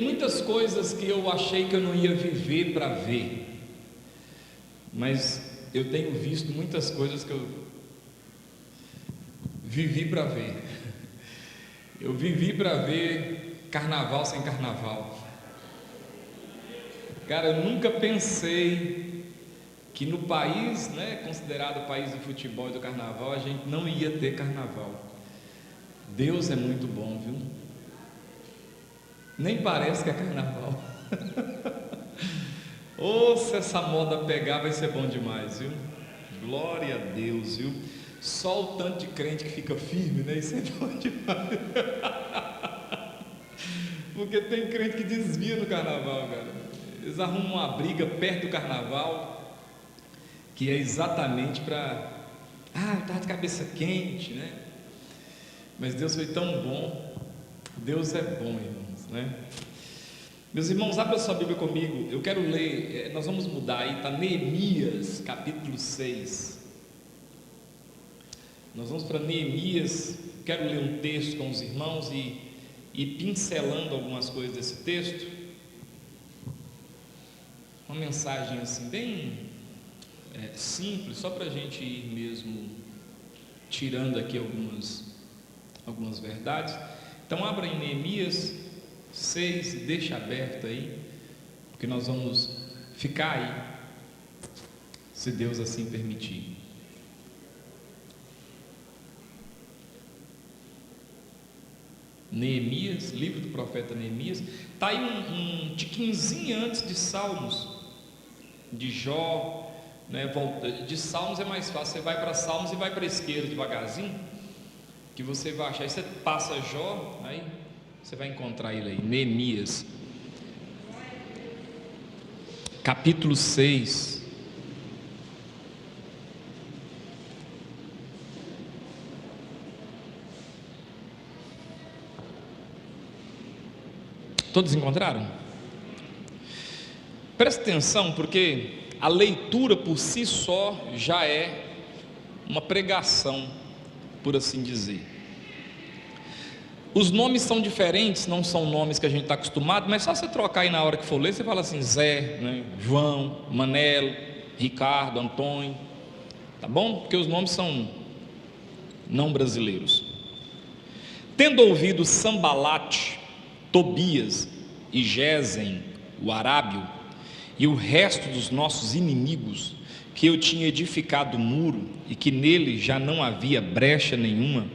Muitas coisas que eu achei que eu não ia viver para ver, mas eu tenho visto muitas coisas que eu vivi para ver. Eu vivi para ver carnaval sem carnaval. Cara, eu nunca pensei que no país, considerado o país do futebol e do carnaval, a gente não ia ter carnaval. Deus é muito bom, viu? Nem parece que é carnaval. Ou se essa moda pegar, vai ser bom demais, viu? Glória a Deus, viu? Só o tanto de crente que fica firme, né? Isso é bom demais. Porque tem crente que desvia no carnaval, cara. Eles arrumam uma briga perto do carnaval, que é exatamente para... eu estava de cabeça quente, né? Mas Deus foi tão bom. Deus é bom, irmãos, né? Meus irmãos, abra sua Bíblia comigo. Eu quero ler, nós vamos mudar aí, está Neemias, capítulo 6. Nós vamos para Neemias. Quero ler um texto com os irmãos e pincelando algumas coisas desse texto. Uma mensagem assim, bem simples, só para a gente ir mesmo tirando aqui algumas verdades. Então abra em Neemias 6 e deixa aberto aí, porque nós vamos ficar aí, se Deus assim permitir. Neemias, livro do profeta Neemias, está aí um tiquinzinho antes de Salmos, de Jó, de Salmos é mais fácil, você vai para Salmos e vai para a esquerda devagarzinho, que você vai achar, aí você passa Jó, aí você vai encontrar ele aí, Neemias, capítulo 6, todos encontraram? Presta atenção, porque a leitura por si só já é uma pregação, por assim dizer. Os nomes são diferentes, não são nomes que a gente está acostumado, mas só você trocar aí na hora que for ler, você fala assim, Zé, João, Manelo, Ricardo, Antônio, tá bom? Porque os nomes são não brasileiros. Tendo ouvido Sambalate, Tobias e Gesem, o arábio, e o resto dos nossos inimigos, que eu tinha edificado o muro e que nele já não havia brecha nenhuma,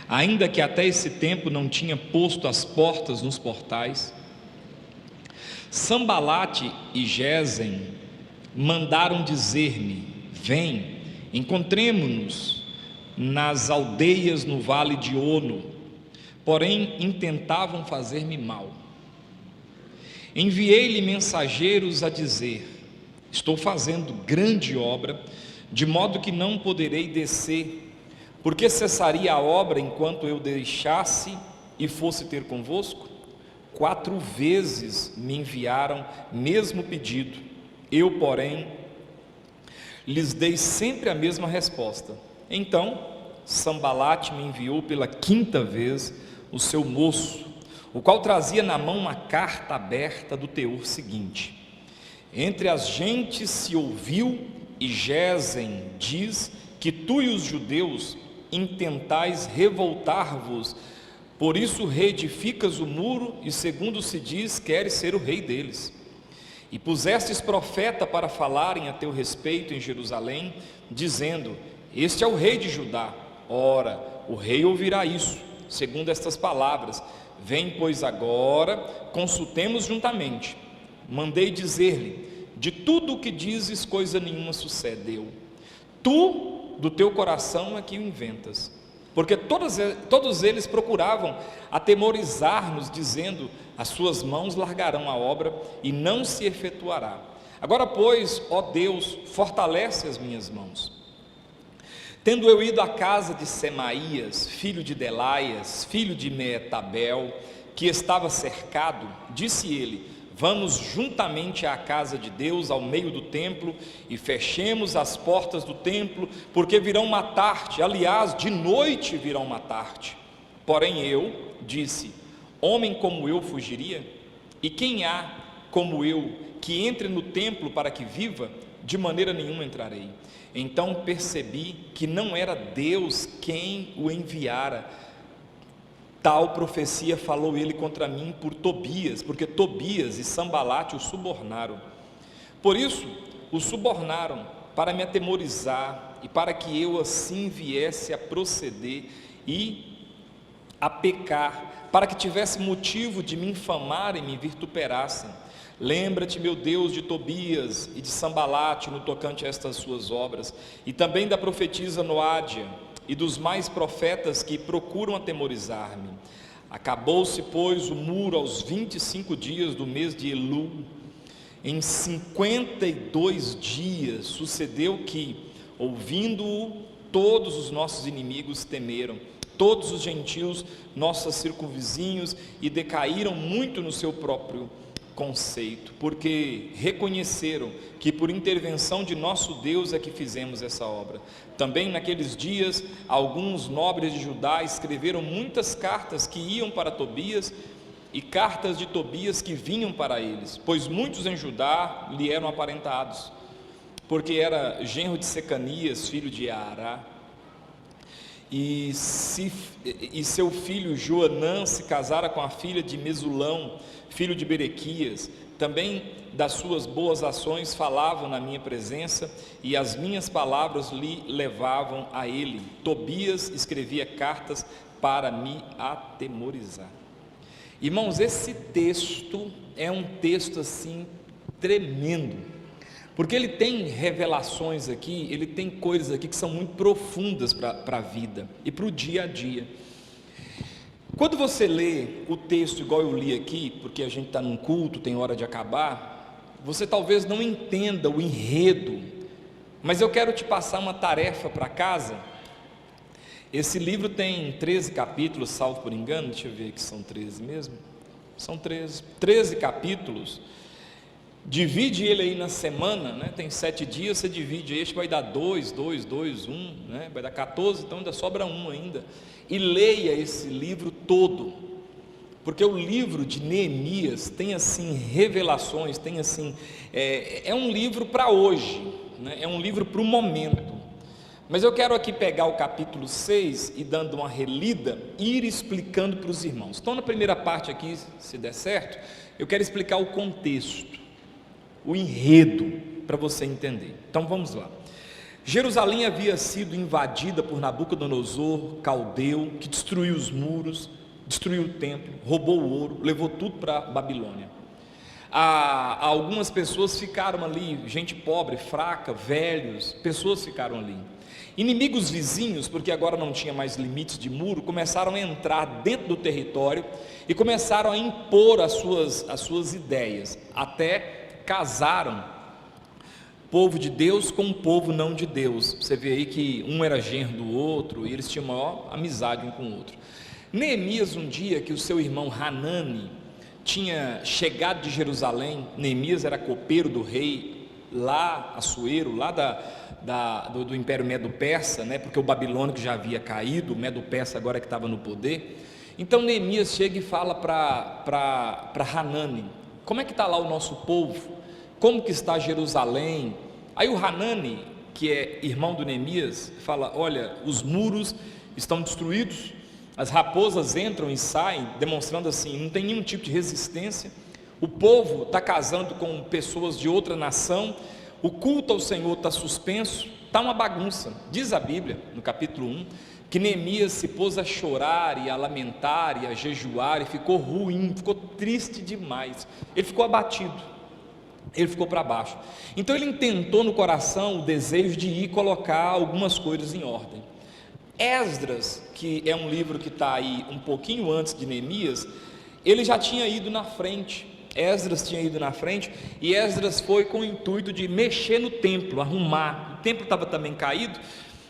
ainda que até esse tempo não tinha posto as portas nos portais, Sambalate e Gesem mandaram dizer-me: vem, encontremo-nos nas aldeias no vale de Ono, porém intentavam fazer-me mal. Enviei-lhe mensageiros a dizer: estou fazendo grande obra, de modo que não poderei descer, porque cessaria a obra enquanto eu deixasse e fosse ter convosco? 4 vezes me enviaram mesmo pedido, eu, porém, lhes dei sempre a mesma resposta. Então Sambalate me enviou pela 5ª vez o seu moço, o qual trazia na mão uma carta aberta do teor seguinte: entre as gentes se ouviu, e Gesem diz que tu e os judeus intentais revoltar-vos, por isso reedificas o muro, e segundo se diz, queres ser o rei deles. E pusestes profeta para falarem a teu respeito em Jerusalém, dizendo: este é o rei de Judá. Ora, o rei ouvirá isso, segundo estas palavras: vem, pois, agora, consultemos juntamente. Mandei dizer-lhe: de tudo o que dizes, coisa nenhuma sucedeu. Tu, do teu coração é que o inventas, porque todos eles procuravam atemorizar-nos, dizendo: as suas mãos largarão a obra e não se efetuará. Agora, pois, ó Deus, fortalece as minhas mãos. Tendo eu ido à casa de Semaías, filho de Delaias, filho de Meetabel, que estava cercado, disse ele: vamos juntamente à casa de Deus, ao meio do templo, e fechemos as portas do templo, porque virão matar-te, aliás, de noite virão matar-te. Porém eu disse: homem como eu fugiria? E quem há como eu que entre no templo para que viva? De maneira nenhuma entrarei. Então percebi que não era Deus quem o enviara. Tal profecia falou ele contra mim por Tobias, porque Tobias e Sambalate o subornaram. Por isso o subornaram para me atemorizar e para que eu assim viesse a proceder e a pecar, para que tivesse motivo de me infamarem e me vituperassem. Lembra-te, meu Deus, de Tobias e de Sambalate no tocante a estas suas obras, e também da profetisa Noádia e dos mais profetas que procuram atemorizar-me. Acabou-se, pois, o muro aos 25 dias do mês de Elul. Em 52 dias sucedeu que, ouvindo-o, todos os nossos inimigos temeram, todos os gentios, nossos circunvizinhos, e decaíram muito no seu próprio conceito, porque reconheceram que por intervenção de nosso Deus é que fizemos essa obra. Também naqueles dias, alguns nobres de Judá escreveram muitas cartas que iam para Tobias, e cartas de Tobias que vinham para eles, pois muitos em Judá lhe eram aparentados, porque era genro de Secanias, filho de Ará, e seu filho Joanã se casara com a filha de Mesulão, filho de Berequias. Também das suas boas ações falavam na minha presença, e as minhas palavras lhe levavam a ele. Tobias escrevia cartas para me atemorizar. Irmãos, esse texto é um texto assim tremendo, porque ele tem revelações aqui, ele tem coisas aqui que são muito profundas para a vida e para o dia a dia. Quando você lê o texto igual eu li aqui, porque a gente está num culto, tem hora de acabar, você talvez não entenda o enredo, mas eu quero te passar uma tarefa para casa. Esse livro tem 13 capítulos, salvo por engano, deixa eu ver aqui, são 13 mesmo? São 13 capítulos. Divide ele aí na semana, né? Tem 7 dias, você divide, este vai dar 2, 2, 2, 1, né? Vai dar 14, então ainda sobra 1 ainda. E leia esse livro todo, porque o livro de Neemias tem assim revelações, tem assim, é um livro para hoje, né? É um livro para o momento. Mas eu quero aqui pegar o capítulo 6 e, dando uma relida, ir explicando para os irmãos. Então, na primeira parte aqui, se der certo, eu quero explicar o contexto, o enredo, para você entender. Então vamos lá. Jerusalém havia sido invadida por Nabucodonosor, caldeu, que destruiu os muros, destruiu o templo, roubou o ouro, levou tudo para a Babilônia. Algumas pessoas ficaram ali, gente pobre, fraca, velhos, pessoas ficaram ali. Inimigos vizinhos, porque agora não tinha mais limites de muro, começaram a entrar dentro do território e começaram a impor as suas ideias, até casaram povo de Deus com o povo não de Deus. Você vê aí que um era genro do outro, e eles tinham maior amizade um com o outro. Neemias, um dia que o seu irmão Hanani tinha chegado de Jerusalém, Neemias era copeiro do rei, lá, Assuero, lá do Império Medo-Persa, né, porque o babilônico já havia caído, o Medo-Persa agora que estava no poder. Então Neemias chega e fala para Hanani: como é que está lá o nosso povo? Como que está Jerusalém? Aí o Hanani, que é irmão do Neemias, fala: olha, os muros estão destruídos, as raposas entram e saem, demonstrando assim, não tem nenhum tipo de resistência, o povo está casando com pessoas de outra nação, o culto ao Senhor está suspenso, está uma bagunça. Diz a Bíblia, no capítulo 1, que Neemias se pôs a chorar e a lamentar e a jejuar, e ficou ruim, ficou triste demais, ele ficou abatido, ele ficou para baixo. Então ele intentou no coração o desejo de ir colocar algumas coisas em ordem. Esdras, que é um livro que está aí um pouquinho antes de Neemias, ele já tinha ido na frente. Esdras tinha ido na frente, e Esdras foi com o intuito de mexer no templo, arrumar. O templo estava também caído,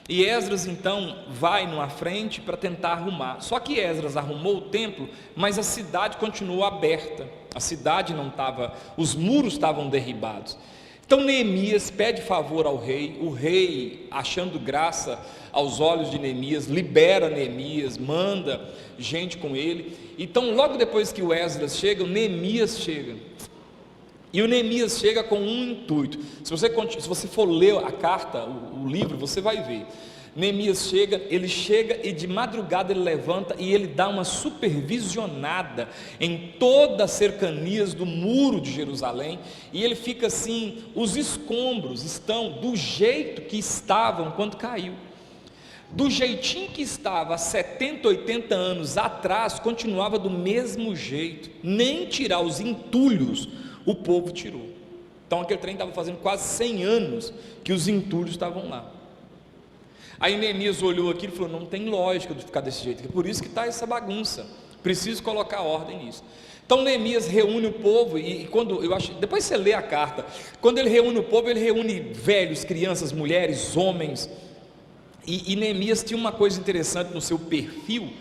e Esdras então vai na frente para tentar arrumar. Só que Esdras arrumou o templo, mas a cidade continuou aberta, a cidade não estava, os muros estavam derribados. Então Neemias pede favor ao rei, o rei, achando graça aos olhos de Neemias, libera Neemias, manda gente com ele. Então logo depois que o Esdras chega, o Neemias chega, e o Neemias chega com um intuito. Se você for ler a carta, o livro, você vai ver. Neemias chega e de madrugada ele levanta e ele dá uma supervisionada em todas as cercanias do muro de Jerusalém, e ele fica assim, os escombros estão do jeito que estavam quando caiu, do jeitinho que estava há 70, 80 anos atrás, continuava do mesmo jeito, nem tirar os entulhos o povo tirou. Então aquele trem estava fazendo quase 100 anos que os entulhos estavam lá. Aí Neemias olhou aquilo e falou: não tem lógica de ficar desse jeito, é por isso que está essa bagunça, preciso colocar ordem nisso. Então Neemias reúne o povo, e quando depois você lê a carta, quando ele reúne o povo, ele reúne velhos, crianças, mulheres, homens, e Neemias tinha uma coisa interessante no seu perfil,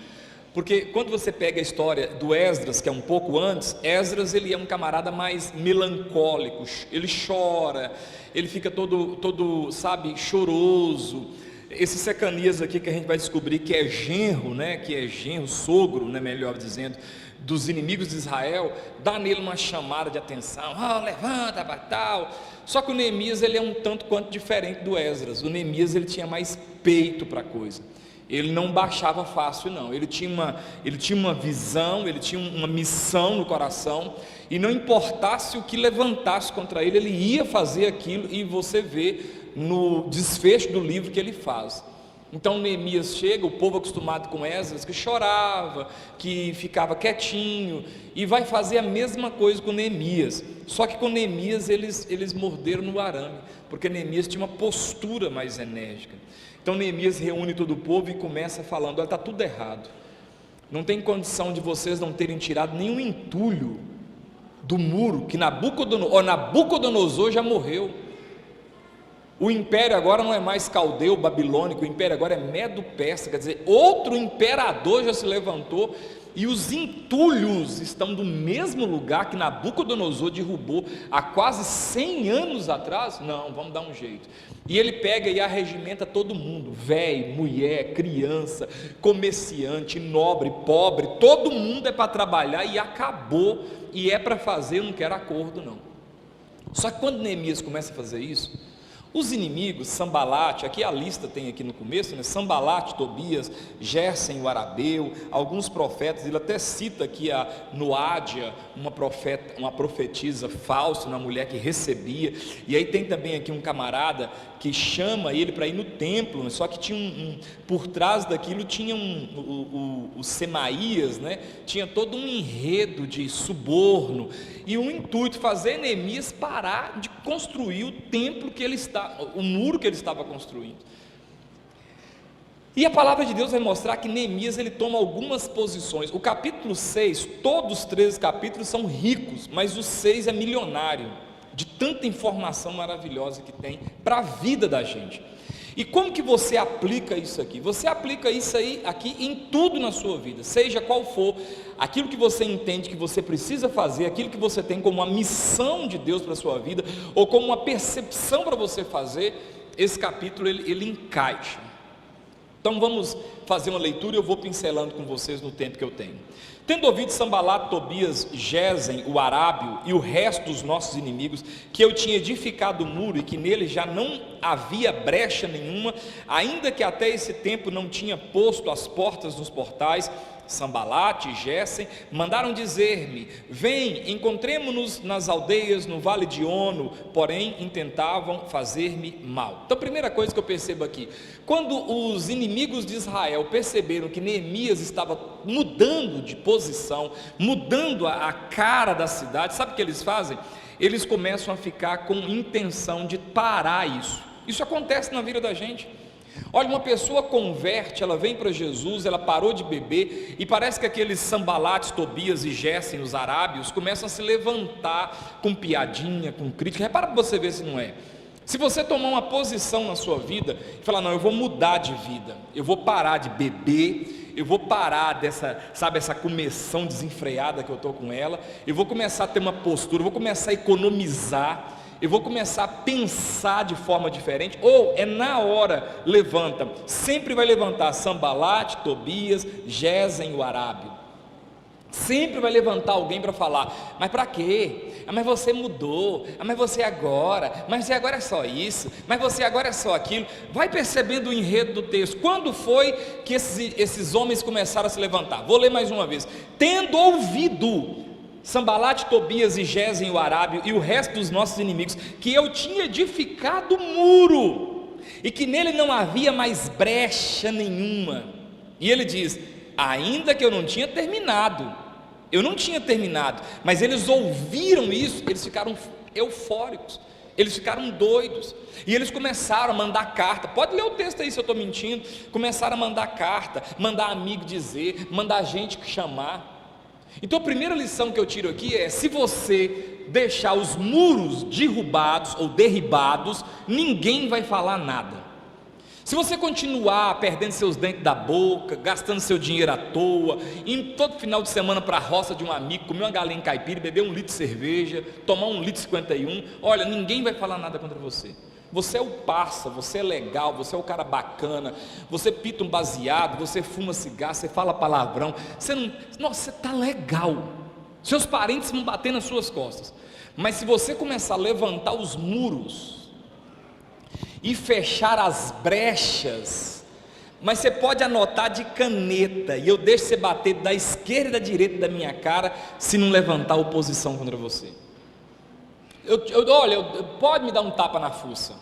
porque quando você pega a história do Esdras, que é um pouco antes, Esdras ele é um camarada mais melancólico, ele chora, ele fica todo sabe, choroso. Esse Secanias aqui que a gente vai descobrir que é genro, né, que é genro, sogro, né, melhor dizendo, dos inimigos de Israel, dá nele uma chamada de atenção, levanta para tal. Só que o Neemias ele é um tanto quanto diferente do Esdras. O Neemias ele tinha mais peito para a coisa, ele não baixava fácil não, ele tinha uma visão, ele tinha uma missão no coração, e não importasse o que levantasse contra ele, ele ia fazer aquilo, e você vê no desfecho do livro que ele faz. Então Neemias chega, o povo acostumado com Esdras, que chorava, que ficava quietinho, e vai fazer a mesma coisa com Neemias, só que com Neemias eles morderam no arame, porque Neemias tinha uma postura mais enérgica. Então Neemias reúne todo o povo e começa falando: olha, está tudo errado, não tem condição de vocês não terem tirado nenhum entulho do muro, que Nabucodonosor já morreu. O império agora não é mais caldeu, babilônico, o império agora é medo-persa, quer dizer, outro imperador já se levantou, e os entulhos estão do mesmo lugar que Nabucodonosor derrubou há quase 100 anos atrás. Não, vamos dar um jeito. E ele pega e arregimenta todo mundo, velho, mulher, criança, comerciante, nobre, pobre, todo mundo é para trabalhar, e acabou, e é para fazer, eu não quero acordo não. Só que quando Neemias começa a fazer isso, os inimigos, Sambalate, aqui a lista tem aqui no começo, né? Sambalate, Tobias, Gésem, o Arabeu, alguns profetas, ele até cita aqui a Noádia, uma profetisa falsa, uma mulher que recebia, e aí tem também aqui um camarada que chama ele para ir no templo, só que tinha por trás daquilo tinha o Semaías, né? Tinha todo um enredo de suborno, e o intuito, fazer Neemias parar de construir o templo que ele o muro que ele estava construindo. E a palavra de Deus vai mostrar que Neemias ele toma algumas posições. O capítulo 6, todos os 13 capítulos são ricos, mas o 6 é milionário, de tanta informação maravilhosa que tem para a vida da gente. E como que você aplica isso aqui? Você aplica isso aí aqui em tudo na sua vida, seja qual for aquilo que você entende que você precisa fazer, aquilo que você tem como uma missão de Deus para a sua vida, ou como uma percepção para você fazer, esse capítulo ele encaixa. Então vamos fazer uma leitura e eu vou pincelando com vocês no tempo que eu tenho. Tendo ouvido Sambalate, Tobias, Gésem, o Arábio e o resto dos nossos inimigos, que eu tinha edificado o muro e que nele já não havia brecha nenhuma, ainda que até esse tempo não tinha posto as portas nos portais, Sambalate e Gésem mandaram dizer-me: vem, encontremo-nos nas aldeias no vale de Ono, porém intentavam fazer-me mal. Então a primeira coisa que eu percebo aqui, quando os inimigos de Israel perceberam que Neemias estava mudando de posição, mudando a cara da cidade, sabe o que eles fazem? Eles começam a ficar com intenção de parar isso. Isso acontece na vida da gente. Olha, uma pessoa converte, ela vem para Jesus, ela parou de beber, e parece que aqueles Sambalates, Tobias e Gésem, os arábios, começam a se levantar com piadinha, com crítica. Repara para você ver se não é. Se você tomar uma posição na sua vida e falar: não, eu vou mudar de vida, eu vou parar de beber, eu vou parar dessa, sabe, essa começão desenfreada que eu estou com ela, eu vou começar a ter uma postura, eu vou começar a economizar, eu vou começar a pensar de forma diferente, ou é na hora, levanta, sempre vai levantar Sambalate, Tobias, Gesem e o Arábio, sempre vai levantar alguém para falar, mas para quê? Mas você mudou, mas você agora é só isso, mas você agora é só aquilo. Vai percebendo o enredo do texto. Quando foi que esses homens começaram a se levantar? Vou ler mais uma vez. Tendo ouvido Sambalate, Tobias e Gesem o Arábio e o resto dos nossos inimigos, que eu tinha edificado muro, e que nele não havia mais brecha nenhuma. E ele diz, ainda que eu não tinha terminado, mas eles ouviram isso, eles ficaram eufóricos, eles ficaram doidos, e eles começaram a mandar carta. Pode ler o texto aí se eu estou mentindo. Começaram a mandar carta, mandar amigo dizer, mandar gente chamar. Então a primeira lição que eu tiro aqui é: se você deixar os muros derrubados ou derribados, ninguém vai falar nada. Se você continuar perdendo seus dentes da boca, gastando seu dinheiro à toa, indo todo final de semana para a roça de um amigo, comer uma galinha caipira, beber 1 litro de cerveja, tomar 1 litro e 51, olha, ninguém vai falar nada contra você. Você é o parça, você é legal, você é o cara bacana, você pita um baseado, você fuma cigarro, você fala palavrão, você está legal, seus parentes vão bater nas suas costas. Mas se você começar a levantar os muros e fechar as brechas, mas você pode anotar de caneta, e eu deixo você bater da esquerda e da direita da minha cara, se não levantar oposição contra você. Olha, pode me dar um tapa na fuça,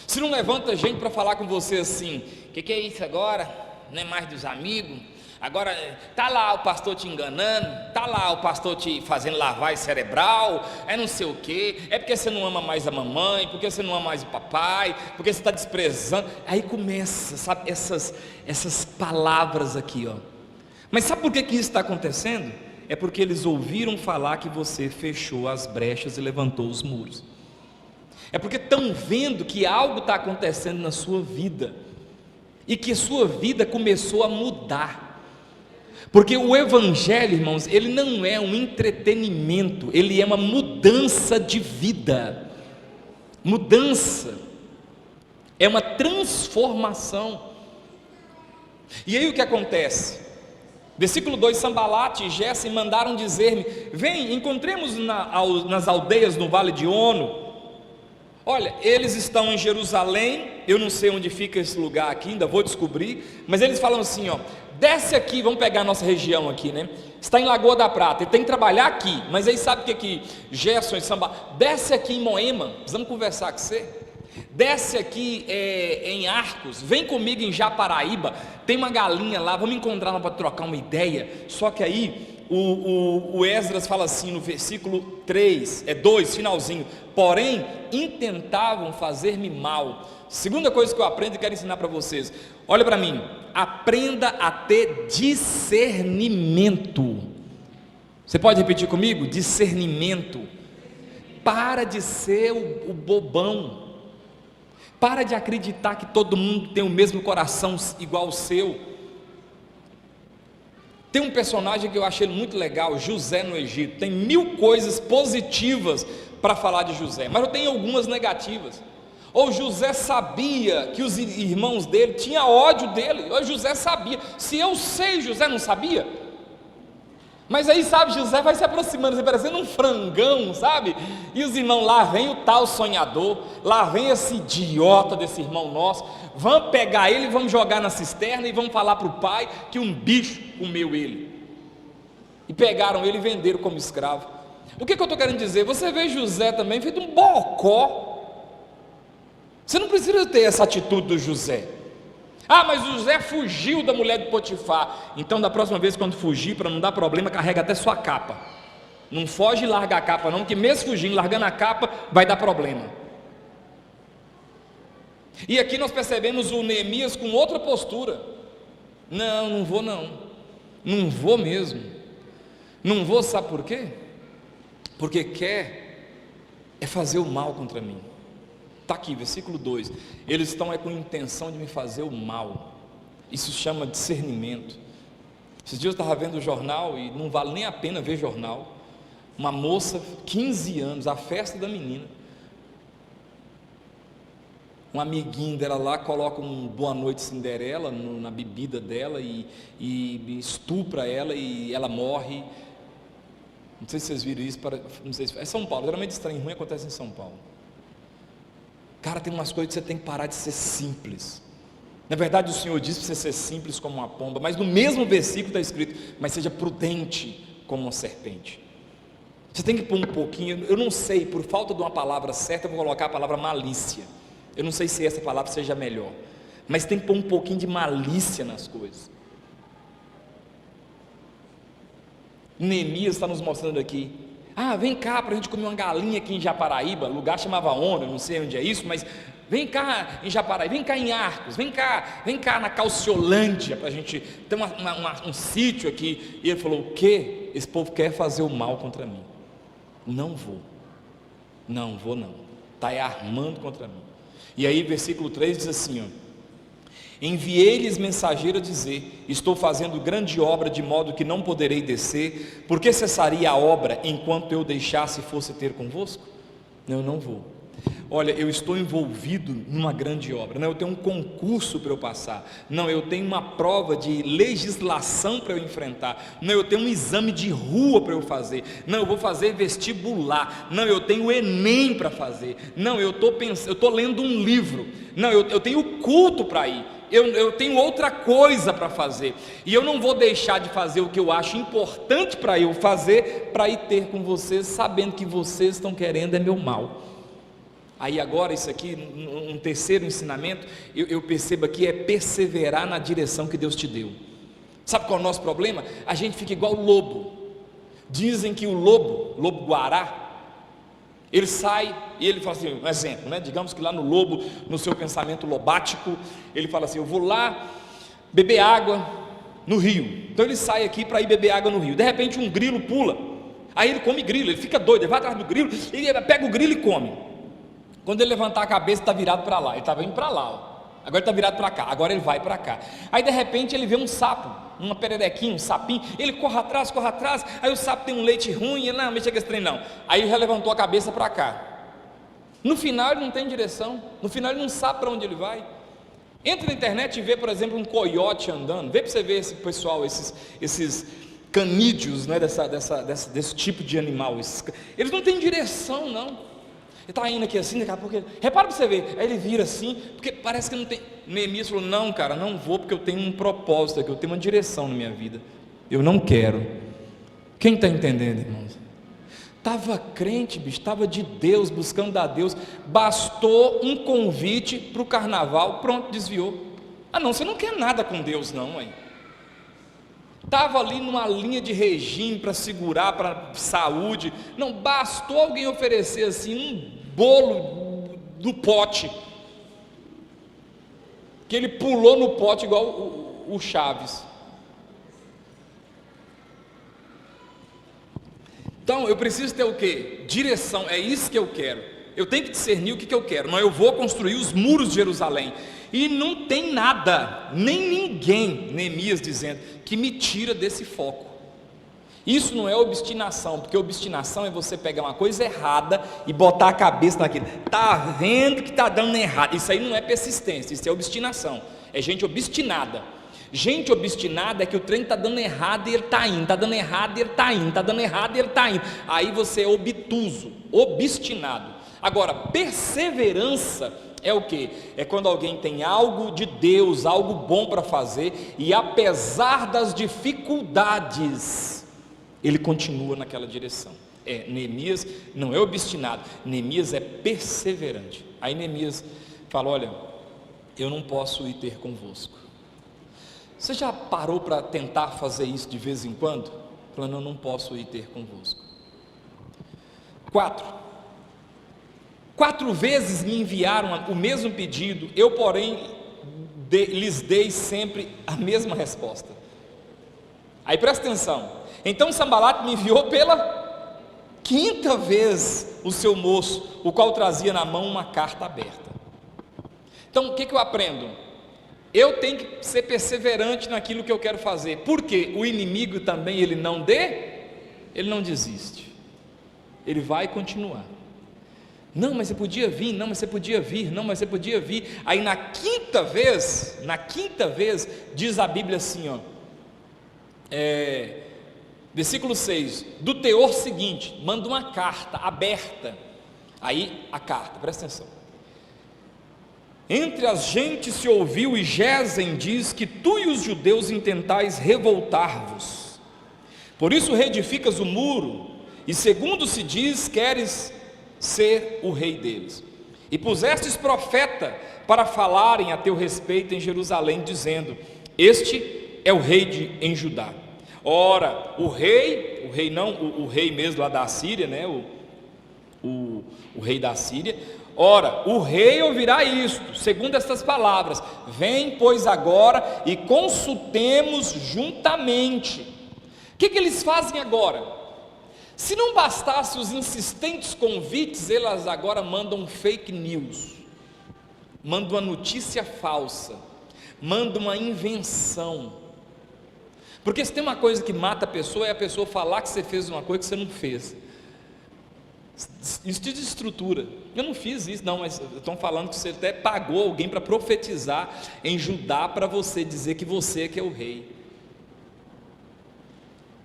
se não levanta gente para falar com você assim, que é isso agora, não é mais dos amigos, agora está lá o pastor te enganando, está lá o pastor te fazendo lavagem cerebral, é não sei o que, é porque você não ama mais a mamãe, porque você não ama mais o papai, porque você está desprezando, aí começa, sabe, essas palavras aqui, ó. Mas sabe por que isso está acontecendo? É porque eles ouviram falar que você fechou as brechas e levantou os muros, é porque estão vendo que algo está acontecendo na sua vida, e que sua vida começou a mudar. Porque o Evangelho, irmãos, ele não é um entretenimento, ele é uma mudança de vida. Mudança é uma transformação. E aí o que acontece? Versículo 2: Sambalate e Gesem mandaram dizer-me: vem, encontremos nas aldeias no vale de Ono. Olha, eles estão em Jerusalém, eu não sei onde fica esse lugar aqui, ainda vou descobrir, mas eles falam assim, ó, desce aqui, vamos pegar a nossa região aqui, né? Está em Lagoa da Prata, ele tem que trabalhar aqui, mas aí sabe o que Gerson e Samba, desce aqui em Moema, vamos conversar com você, desce aqui em Arcos, vem comigo em Japaraíba, tem uma galinha lá, vamos encontrar lá para trocar uma ideia. Só que aí o Esdras fala assim no versículo 2, finalzinho, porém intentavam fazer-me mal. Segunda coisa que eu aprendo e quero ensinar para vocês, olha para mim, aprenda a ter discernimento. Você pode repetir comigo? Discernimento. Para de ser o bobão, para de acreditar que todo mundo tem o mesmo coração igual o seu. Tem um personagem que eu achei muito legal, José no Egito. Tem 1000 coisas positivas para falar de José, mas eu tenho algumas negativas. Ou José sabia que os irmãos dele tinham ódio dele, ou José sabia. Se eu sei, José não sabia? Mas aí, sabe, José vai se aproximando, você parecendo um frangão, sabe? E os irmãos, lá vem o tal sonhador, lá vem esse idiota desse irmão nosso, vamos pegar ele, vamos jogar na cisterna e vamos falar para o pai que um bicho comeu ele. E pegaram ele e venderam como escravo. O que eu estou querendo dizer? Você vê José também feito um bocó. Você não precisa ter essa atitude do José. Ah, mas o José fugiu da mulher de Potifar. Então da próxima vez quando fugir, para não dar problema, carrega até sua capa. Não foge e larga a capa não, porque mesmo fugindo, largando a capa, vai dar problema. E aqui nós percebemos o Neemias com outra postura. Não vou não. Não vou mesmo. Não vou, sabe por quê? Porque quer fazer o mal contra mim. Está aqui, versículo 2, eles estão com intenção de me fazer o mal. Isso chama discernimento. Esses dias eu estava vendo o jornal, e não vale nem a pena ver jornal. Uma moça, 15 anos, a festa da menina, um amiguinho dela lá coloca um Boa Noite Cinderela na bebida dela e estupra ela e ela morre. Não sei se vocês viram isso, não sei se é São Paulo, geralmente esse trem ruim acontece em São Paulo. Cara, tem umas coisas que você tem que parar de ser simples. Na verdade o Senhor disse para você ser simples como uma pomba, mas no mesmo versículo está escrito, mas seja prudente como uma serpente. Você tem que pôr um pouquinho, eu não sei, por falta de uma palavra certa, eu vou colocar a palavra malícia. Eu não sei se essa palavra seja melhor, mas tem que pôr um pouquinho de malícia nas coisas. Neemias está nos mostrando aqui, vem cá para a gente comer uma galinha aqui em Japaraíba, o lugar chamava ONU, eu não sei onde é isso, mas vem cá em Japaraíba, vem cá em Arcos, vem cá na Calciolândia, para a gente ter um sítio aqui. E ele falou, o quê? Esse povo quer fazer o mal contra mim, não vou não, está armando contra mim. E aí versículo 3 diz assim, enviei-lhes mensageiro a dizer, estou fazendo grande obra, de modo que não poderei descer, porque cessaria a obra, enquanto eu deixasse e fosse ter convosco? Não, eu não vou. Olha, eu estou envolvido numa grande obra, não, eu tenho um concurso para eu passar, não, eu tenho uma prova de legislação para eu enfrentar, não, eu tenho um exame de rua para eu fazer, não, eu vou fazer vestibular, não, eu tenho o Enem para fazer, não, eu estou lendo um livro, não, eu tenho culto para ir, eu tenho outra coisa para fazer, e eu não vou deixar de fazer o que eu acho importante para eu fazer, para ir ter com vocês, sabendo que vocês estão querendo é meu mal. Aí agora isso aqui, um terceiro ensinamento, eu percebo aqui, é perseverar na direção que Deus te deu. Sabe qual é o nosso problema? A gente fica igual o lobo. Dizem que o lobo-guará, ele sai e ele fala assim, um exemplo, digamos que lá no lobo, no seu pensamento lobático, ele fala assim, eu vou lá beber água no rio. Então ele sai aqui para ir beber água no rio, de repente um grilo pula, aí ele come grilo, ele fica doido, ele vai atrás do grilo, ele pega o grilo e come. Quando ele levantar a cabeça, está virado para lá, ele estava indo para lá, agora ele está virado para cá, agora ele vai para cá. Aí de repente ele vê um sapo, uma pererequinha, um sapinho, ele corre atrás, aí o sapo tem um leite ruim, ele não mexe com esse trem não, aí ele já levantou a cabeça para cá. No final ele não tem direção, no final ele não sabe para onde ele vai. Entra na internet e vê, por exemplo, um coiote andando, vê para você ver esse pessoal, esses canídeos, desse tipo de animal, eles não têm direção não. Ele está indo aqui assim, daqui a pouco repara para você ver, aí ele vira assim, porque parece que não tem. Neemias falou, não cara, não vou, porque eu tenho um propósito aqui, eu tenho uma direção na minha vida, eu não quero. Quem está entendendo, irmãos? Estava crente, bicho, estava de Deus, buscando a Deus, bastou um convite para o carnaval, pronto, desviou. Não, você não quer nada com Deus não, mãe. Estava ali numa linha de regime para segurar, para saúde, não, bastou alguém oferecer assim um bolo do pote, que ele pulou no pote igual o Chaves. Então eu preciso ter o quê? Direção, é isso que eu quero, eu tenho que discernir o que eu quero, não, eu vou construir os muros de Jerusalém, e não tem nada, nem ninguém, Neemias dizendo, que me tira desse foco. Isso não é obstinação, porque obstinação é você pegar uma coisa errada e botar a cabeça naquilo, está vendo que está dando errado, isso aí não é persistência, isso é obstinação, é gente obstinada. Gente obstinada é que o trem está dando errado e ele está indo, está dando errado e ele está indo, está dando errado e ele está indo, aí você é obtuso, obstinado. Agora, perseverança é o que? É quando alguém tem algo de Deus, algo bom para fazer, e apesar das dificuldades, ele continua naquela direção. Neemias não é obstinado, Neemias é perseverante. Aí Neemias fala, olha, eu não posso ir ter convosco. Você já parou para tentar fazer isso de vez em quando? Falando, eu não posso ir ter convosco. 4 vezes me enviaram o mesmo pedido, eu porém lhes dei sempre a mesma resposta. Aí presta atenção, então Sanbalate me enviou pela 5ª vez o seu moço, o qual trazia na mão uma carta aberta. Então o que eu aprendo? Eu tenho que ser perseverante naquilo que eu quero fazer, porque o inimigo também, ele não desiste, ele vai continuar. Não, mas você podia vir, não, mas você podia vir, não, mas você podia vir. Aí na quinta vez, diz a Bíblia assim, ó, versículo 6, do teor seguinte, manda uma carta aberta. Aí a carta, presta atenção. Entre as gentes se ouviu, e Gesem diz que tu e os judeus intentais revoltar-vos. Por isso reedificas o muro, e segundo se diz, queres ser o rei deles. E pusestes profeta para falarem a teu respeito em Jerusalém, dizendo: este é o rei em Judá. Ora, o rei mesmo lá da Síria, né? O rei da Síria. Ora, o rei ouvirá isto, segundo estas palavras: vem, pois, agora e consultemos juntamente. O que eles fazem agora? Se não bastasse os insistentes convites, elas agora mandam fake news, mandam uma notícia falsa, mandam uma invenção. Porque se tem uma coisa que mata a pessoa, é a pessoa falar que você fez uma coisa que você não fez. Isso te desestrutura. Eu não fiz isso, não, mas estão falando que você até pagou alguém para profetizar em Judá, para você dizer que você é que é o rei.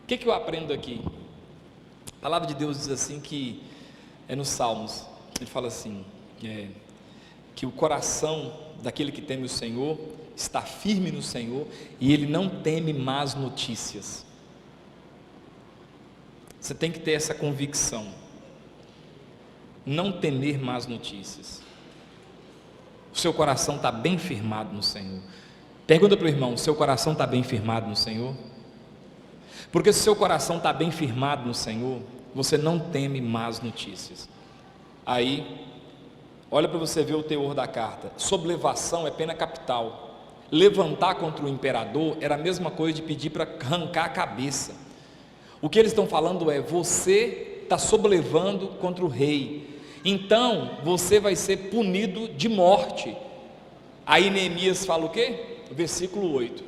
O que eu aprendo aqui? A palavra de Deus diz assim, que nos Salmos, ele fala assim, que o coração daquele que teme o Senhor está firme no Senhor, e ele não teme más notícias. Você tem que ter essa convicção, não temer más notícias. O seu coração está bem firmado no Senhor. Pergunta para o irmão: o seu coração está bem firmado no Senhor? Porque se o seu coração está bem firmado no Senhor, você não teme más notícias. Aí, olha para você ver o teor da carta. Sublevação é pena capital. Levantar contra o imperador era a mesma coisa de pedir para arrancar a cabeça. O que eles estão falando é: você está sublevando contra o rei, então você vai ser punido de morte. Aí Neemias fala o quê? Versículo 8,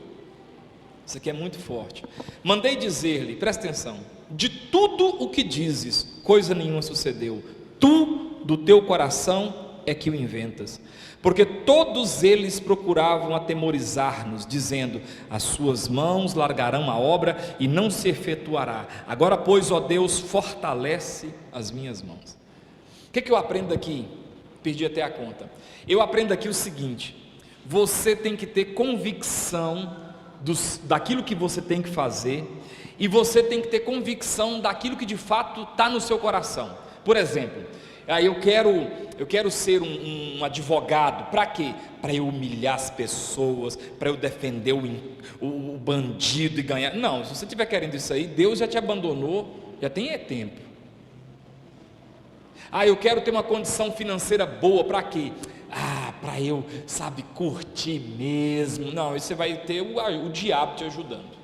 isso aqui é muito forte. Mandei dizer-lhe, presta atenção: de tudo o que dizes, coisa nenhuma sucedeu, tu do teu coração é que o inventas, porque todos eles procuravam atemorizar-nos, dizendo: as suas mãos largarão a obra e não se efetuará. Agora, pois, ó Deus, fortalece as minhas mãos. O que eu aprendo aqui? Perdi até a conta. Eu aprendo aqui o seguinte: você tem que ter convicção daquilo que você tem que fazer, e você tem que ter convicção daquilo que de fato está no seu coração. Por exemplo, eu quero ser um advogado. Para quê? Para eu humilhar as pessoas, para eu defender o bandido e ganhar. Não, se você estiver querendo isso aí, Deus já te abandonou, já tem tempo. Eu quero ter uma condição financeira boa. Para quê? Para eu, curtir mesmo. Não, isso você vai ter o diabo te ajudando.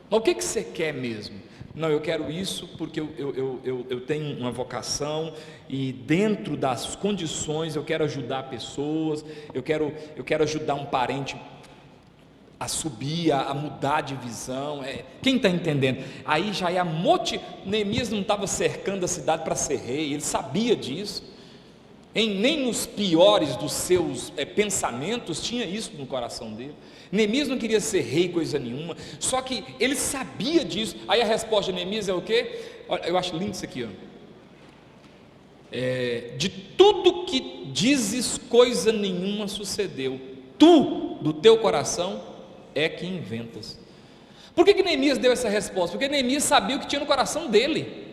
Mas o que você quer mesmo? Não, eu quero isso porque eu tenho uma vocação, e dentro das condições eu quero ajudar pessoas, eu quero ajudar um parente a subir, a mudar de visão. Quem está entendendo? Aí já é Neemias não estava cercando a cidade para ser rei, ele sabia disso. Nem nos piores dos seus pensamentos tinha isso no coração dele. Neemias não queria ser rei coisa nenhuma, só que ele sabia disso. Aí a resposta de Neemias é o quê? Olha, eu acho lindo isso aqui, de tudo que dizes, coisa nenhuma sucedeu, tu do teu coração é que inventas. Por que Neemias deu essa resposta? Porque Neemias sabia o que tinha no coração dele.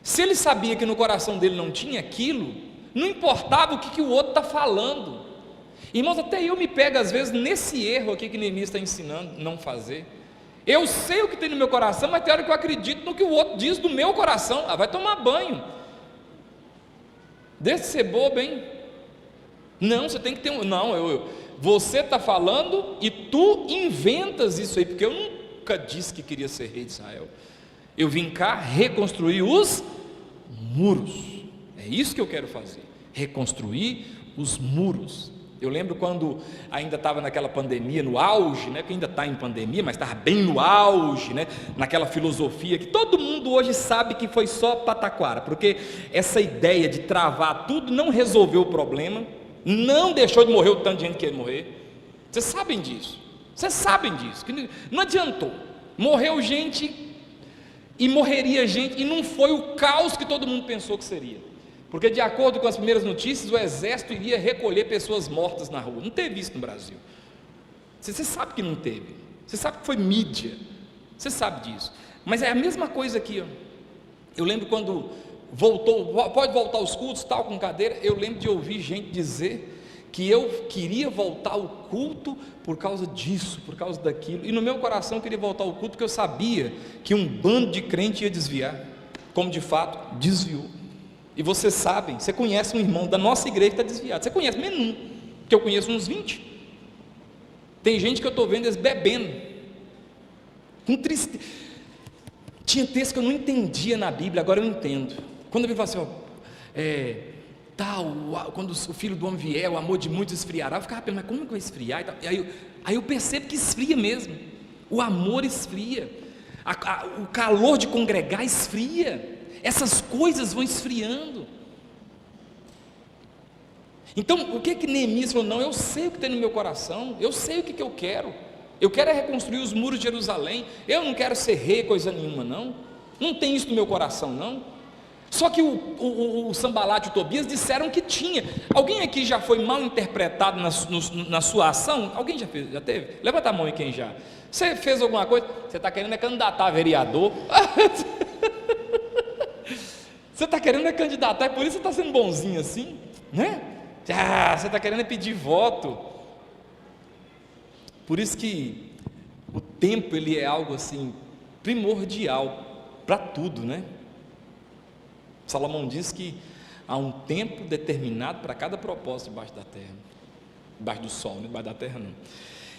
Se ele sabia que no coração dele não tinha aquilo, não importava o que o outro está falando. Irmãos, até eu me pego às vezes nesse erro aqui que Neemias está ensinando não fazer. Eu sei o que tem no meu coração, mas tem hora que eu acredito no que o outro diz do meu coração. Vai tomar banho, deixa de ser bobo, hein? Não, você tem que ter você está falando e tu inventas isso aí, porque eu nunca disse que queria ser rei de Israel. Eu vim cá reconstruir os muros. É isso que eu quero fazer, reconstruir os muros. Eu lembro quando ainda estava naquela pandemia, no auge, né? Que ainda está em pandemia, mas estava bem no auge, né? Naquela filosofia que todo mundo hoje sabe que foi só pataquara, porque essa ideia de travar tudo não resolveu o problema, não deixou de morrer o tanto de gente que ia morrer. Vocês sabem disso, que não adiantou, morreu gente e morreria gente, e não foi o caos que todo mundo pensou que seria. Porque de acordo com as primeiras notícias, o exército iria recolher pessoas mortas na rua. Não teve isso no Brasil. Você sabe que não teve. Você sabe que foi mídia. Você sabe disso. Mas é a mesma coisa aqui, ó. Eu lembro quando voltou, pode voltar aos cultos, tal, com cadeira. Eu lembro de ouvir gente dizer que eu queria voltar ao culto por causa disso, por causa daquilo. E no meu coração eu queria voltar ao culto porque eu sabia que um bando de crente ia desviar. Como de fato desviou. E vocês sabem, você conhece um irmão da nossa igreja que está desviado. Você conhece menos um, que eu conheço uns 20. Tem gente que eu estou vendo eles bebendo, com tristeza. Tinha texto que eu não entendia na Bíblia, agora eu entendo. Quando a Bíblia fala assim, quando o filho do homem vier, o amor de muitos esfriará. Eu ficava pensando, mas como que vai esfriar? E tal. Aí eu percebo que esfria mesmo. O amor esfria, o calor de congregar esfria. Essas coisas vão esfriando. Então, o que Neemias falou? Não, eu sei o que tem no meu coração, eu sei o que eu quero é reconstruir os muros de Jerusalém, eu não quero ser rei, coisa nenhuma, não tem isso no meu coração, não. Só que o Sambalate e o Tobias disseram que tinha. Alguém aqui já foi mal interpretado na sua ação? Alguém já teve? Levanta a mão aí quem já. Você fez alguma coisa? Você está querendo candidatar a vereador? Você está querendo candidatar, e por isso você está sendo bonzinho assim, né? Você está querendo pedir voto. Por isso que o tempo, ele é algo assim, primordial para tudo, né? Salomão diz que há um tempo determinado para cada propósito debaixo da terra, debaixo do sol, né? Debaixo da terra não.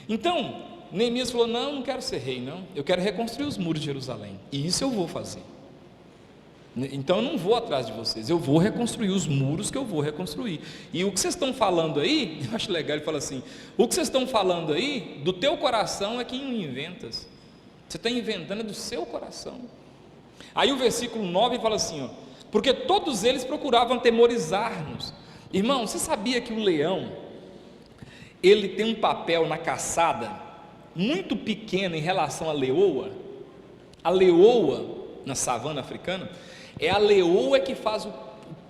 Então, Neemias falou, não quero ser rei, não, eu quero reconstruir os muros de Jerusalém, e isso eu vou fazer. Então eu não vou atrás de vocês, eu vou reconstruir os muros que eu vou reconstruir. E o que vocês estão falando aí, eu acho legal, ele fala assim, o que vocês estão falando aí, do teu coração é quem inventas. Você está inventando do seu coração. Aí o versículo 9 fala assim, ó, porque todos eles procuravam atemorizar-nos. Irmão, você sabia que o leão, ele tem um papel na caçada muito pequeno em relação à leoa? A leoa na savana africana, é a leoa que faz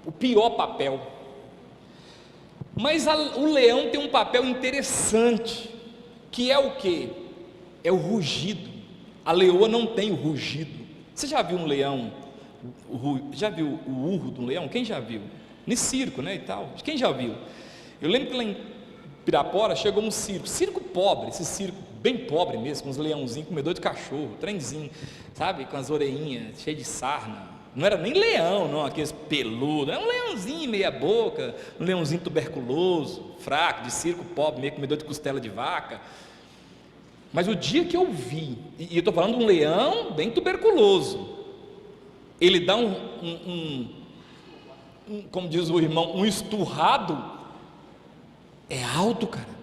o pior papel, mas o leão tem um papel interessante, que é o que? É o rugido. A leoa não tem o rugido. Você já viu um leão, já viu o urro de um leão? Quem já viu? No circo, né, e tal, quem já viu? Eu lembro que lá em Pirapora chegou um circo pobre, esse circo bem pobre mesmo, com uns leãozinhos comedor de cachorro, trenzinho, sabe, com as orelhinhas cheias de sarna. Não era nem leão, não, aqueles peludos, era um leãozinho meia boca, um leãozinho tuberculoso, fraco, de circo pobre, meio comedor de costela de vaca. Mas o dia que eu vi, e eu estou falando de um leão bem tuberculoso, ele dá como diz o irmão, um esturrado, é alto, cara.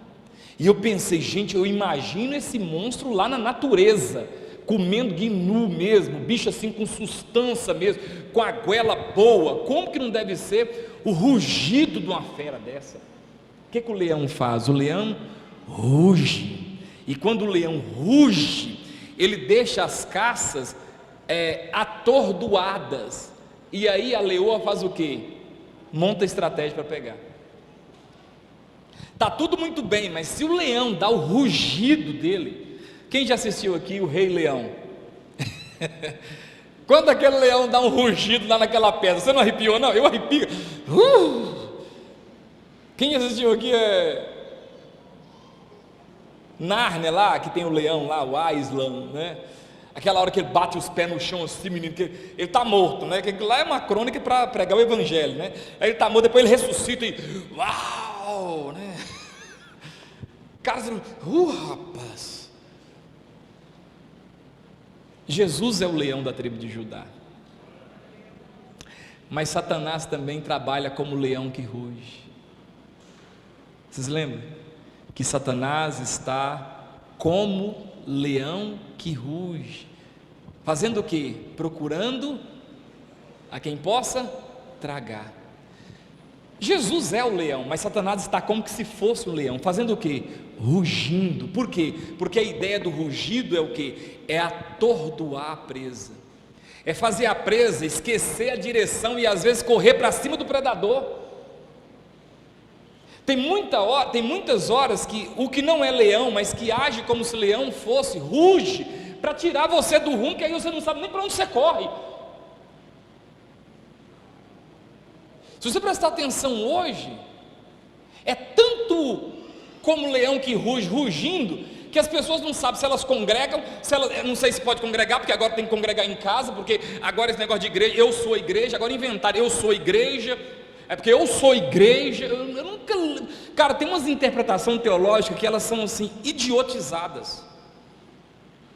E eu pensei, gente, eu imagino esse monstro lá na natureza, comendo gnu mesmo, bicho assim com sustância mesmo, com a goela boa. Como que não deve ser o rugido de uma fera dessa? O que o leão faz? O leão ruge, e quando o leão ruge, ele deixa as caças atordoadas, e aí a leoa faz o que? Monta estratégia para pegar. Está tudo muito bem, mas se o leão dá o rugido dele, quem já assistiu aqui o Rei Leão? Quando aquele leão dá um rugido lá naquela pedra, você não arrepiou não? Eu arrepio. Quem assistiu aqui Nárnia lá, que tem o leão lá, o Aslan, né? Aquela hora que ele bate os pés no chão assim, menino, que ele está morto, né? Que lá é uma crônica para pregar o evangelho, né? Aí ele está morto, depois ele ressuscita e uau, né? Caras, rapaz. Jesus é o leão da tribo de Judá, mas Satanás também trabalha como leão que ruge. Vocês lembram? Que Satanás está como leão que ruge, fazendo o quê? Procurando a quem possa tragar. Jesus é o leão, mas Satanás está como que se fosse um leão, fazendo o quê? Rugindo. Por quê? Porque a ideia do rugido é o quê? É atordoar a presa, é fazer a presa esquecer a direção e às vezes correr para cima do predador. Tem muitas horas que o que não é leão, mas que age como se leão fosse, ruge para tirar você do rumo, que aí você não sabe nem para onde você corre. Se você prestar atenção hoje, é tanto como leão que ruge, rugindo, que as pessoas não sabem se elas congregam, não sei se pode congregar, porque agora tem que congregar em casa, porque agora esse negócio de igreja, eu sou igreja, agora inventaram, eu sou igreja, é porque eu sou igreja, eu nunca, cara, tem umas interpretações teológicas que elas são assim, idiotizadas,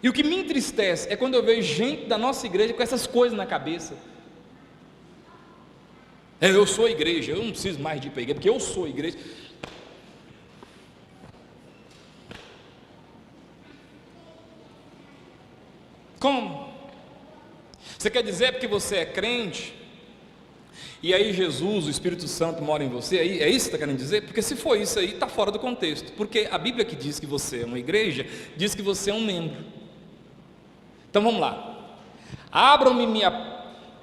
e o que me entristece é quando eu vejo gente da nossa igreja com essas coisas na cabeça. Eu sou igreja, eu não preciso mais de ir para a igreja, porque eu sou igreja. Como? Você quer dizer porque você é crente, e aí Jesus, o Espírito Santo mora em você, aí, é isso que você está querendo dizer? Porque se for isso aí, está fora do contexto, porque a Bíblia que diz que você é uma igreja, diz que você é um membro. Então vamos lá, abram-me minha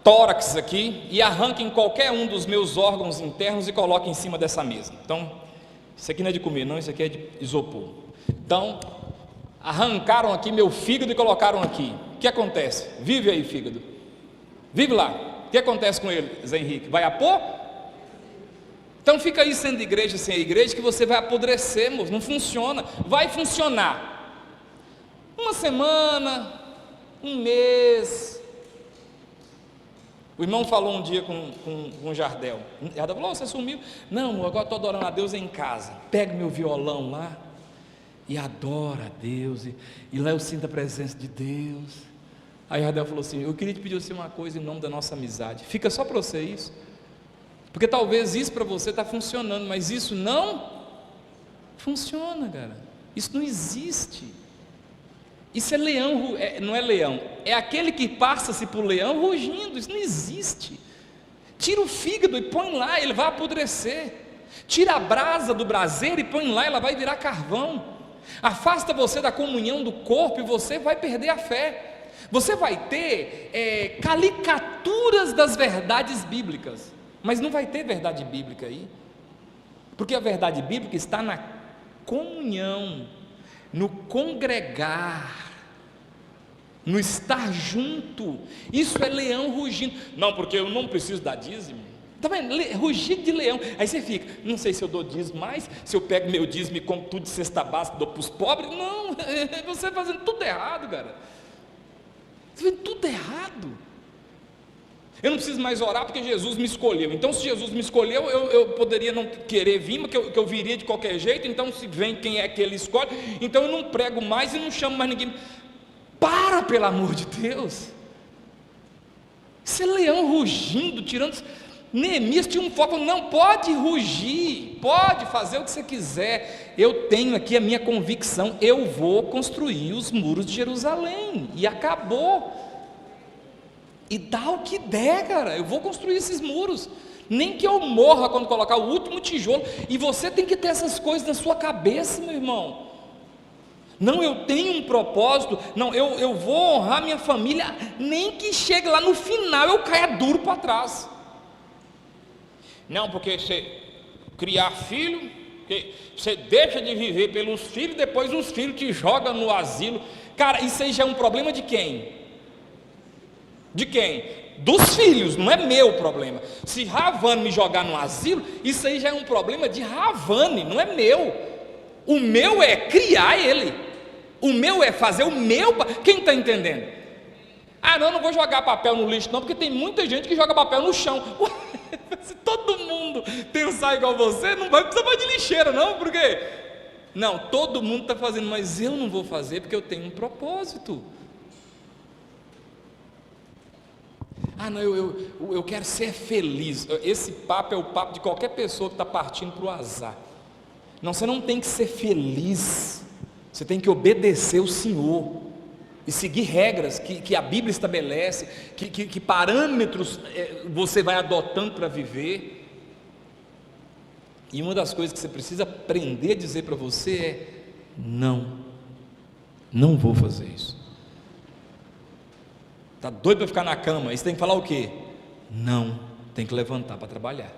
tórax aqui e arranquem qualquer um dos meus órgãos internos e coloquem em cima dessa mesa. Então, isso aqui não é de comer não, isso aqui é de isopor. Então, arrancaram aqui meu fígado e colocaram aqui. O que acontece? Vive aí, fígado, vive lá. O que acontece com ele, Zé Henrique? Vai apor? Então fica aí sendo igreja sem a igreja, que você vai apodrecer, moço. Não funciona. Vai funcionar uma semana, um mês. O irmão falou um dia com o Jardel. Jardel falou: você sumiu? Não, agora estou adorando a Deus em casa. Pego meu violão lá e adoro a Deus, e lá eu sinto a presença de Deus. Aí Jardel falou assim: eu queria te pedir uma coisa em nome da nossa amizade. Fica só para você isso, porque talvez isso para você está funcionando, mas isso não funciona, cara. Isso não existe. Isso é leão, não é leão, é aquele que passa-se por leão rugindo. Isso não existe. Tira o fígado e põe lá, ele vai apodrecer. Tira a brasa do braseiro e põe lá, ela vai virar carvão. Afasta você da comunhão do corpo e você vai perder a fé. Você vai ter caricaturas das verdades bíblicas, mas não vai ter verdade bíblica aí, porque a verdade bíblica está na comunhão, no congregar, no estar junto. Isso é leão rugindo. Não, porque eu não preciso dar dízimo. Está vendo? Rugido de leão. Aí você fica: não sei se eu dou dízimo mais, se eu pego meu dízimo e compro tudo de cesta básica, dou para os pobres. Não, você está fazendo tudo errado, cara. Você está fazendo tudo errado. Eu não preciso mais orar porque Jesus me escolheu. Então, se Jesus me escolheu, eu poderia não querer vir, mas que eu viria de qualquer jeito. Então, se vem quem é que Ele escolhe, então eu não prego mais e não chamo mais ninguém. Para, pelo amor de Deus. Isso é leão rugindo, tirando. Neemias tinha um foco: não, pode rugir, pode fazer o que você quiser, eu tenho aqui a minha convicção, eu vou construir os muros de Jerusalém, e acabou. E dá o que der, cara, eu vou construir esses muros, nem que eu morra quando colocar o último tijolo. E você tem que ter essas coisas na sua cabeça, meu irmão. Não, eu tenho um propósito, não, eu vou honrar minha família, nem que chegue lá no final eu caia duro para trás. Não, porque você criar filho, você deixa de viver pelos filhos, depois os filhos te jogam no asilo. Cara, isso aí já é um problema de quem? De quem? Dos filhos, não é meu problema. Se Ravane me jogar no asilo, isso aí já é um problema de Ravane, não é meu. O meu é criar ele, o meu é fazer o meu. Quem está entendendo? Ah, não vou jogar papel no lixo não, porque tem muita gente que joga papel no chão. Se todo mundo pensar igual você, não vai precisar mais de lixeira não, por quê? Não, todo mundo está fazendo, mas eu não vou fazer porque eu tenho um propósito. Ah, não, eu quero ser feliz. Esse papo é o papo de qualquer pessoa que está partindo para o azar. Não, você não tem que ser feliz, você tem que obedecer o Senhor e seguir regras que a Bíblia estabelece, que parâmetros você vai adotando para viver. E uma das coisas que você precisa aprender a dizer para você é: não vou fazer isso. Está doido para ficar na cama, aí você tem que falar o quê? Não, tem que levantar para trabalhar.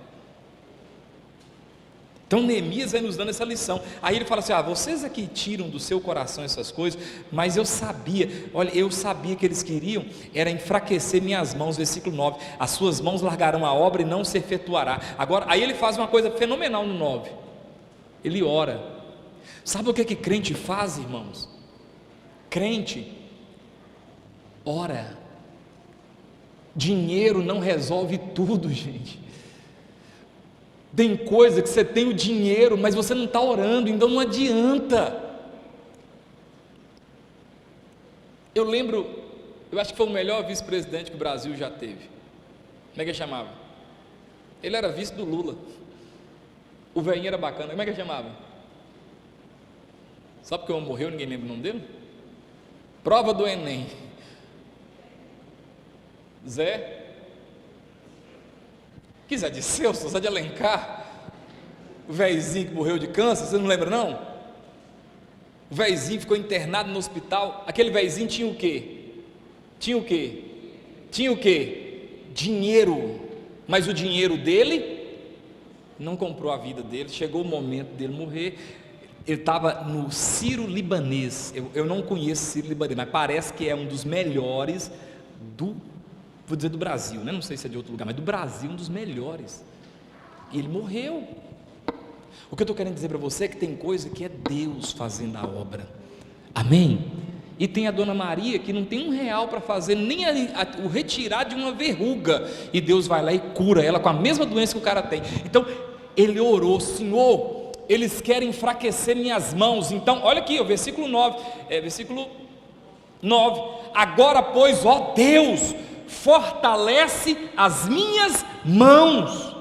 Então Neemias vai nos dando essa lição. Aí ele fala assim: vocês aqui tiram do seu coração essas coisas, mas eu sabia que eles queriam era enfraquecer minhas mãos. Versículo 9: as suas mãos largarão a obra e não se efetuará. Agora, aí ele faz uma coisa fenomenal no 9, ele ora. Sabe o que crente faz, irmãos? Crente ora. Dinheiro não resolve tudo, gente. Tem coisa que você tem o dinheiro, mas você não está orando, então não adianta. Eu lembro, eu acho que foi o melhor vice-presidente que o Brasil já teve. Como é que ele chamava? Ele era vice do Lula. O velhinho era bacana. Como é que ele chamava? Só porque o homem morreu, ninguém lembra o nome dele? Prova do Enem. Zé de Celso, Zé de Alencar, o véizinho que morreu de câncer, você não lembra não? O véizinho ficou internado no hospital. Aquele véizinho tinha o quê? Dinheiro. Mas o dinheiro dele não comprou a vida dele. Chegou o momento dele morrer. Ele estava no Sírio-Libanês. Eu não conheço Sírio-Libanês, mas parece que é um dos melhores vou dizer do Brasil, né? Não sei se é de outro lugar, mas do Brasil, um dos melhores. E ele morreu. O que eu estou querendo dizer para você é que tem coisa que é Deus fazendo a obra. Amém? E tem a Dona Maria que não tem R$1 para fazer nem o retirar de uma verruga, e Deus vai lá e cura ela com a mesma doença que o cara tem. Então ele orou: Senhor, eles querem enfraquecer minhas mãos. Então olha aqui, o versículo 9, agora pois, ó Deus, fortalece as minhas mãos.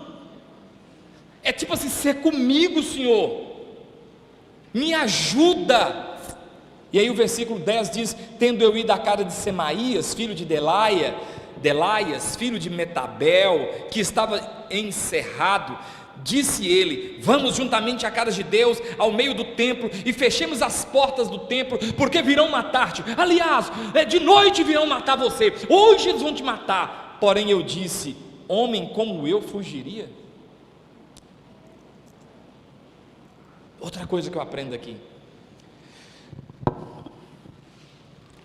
É tipo assim: ser comigo, Senhor, me ajuda. E aí o versículo 10 diz: tendo eu ido à casa de Semaías, filho de Delaias, filho de Metabel, que estava encerrado, disse ele: vamos juntamente à casa de Deus, ao meio do templo, e fechemos as portas do templo, porque virão matar-te. Aliás, de noite virão matar você, hoje eles vão te matar. Porém eu disse: homem como eu fugiria? Outra coisa que eu aprendo aqui: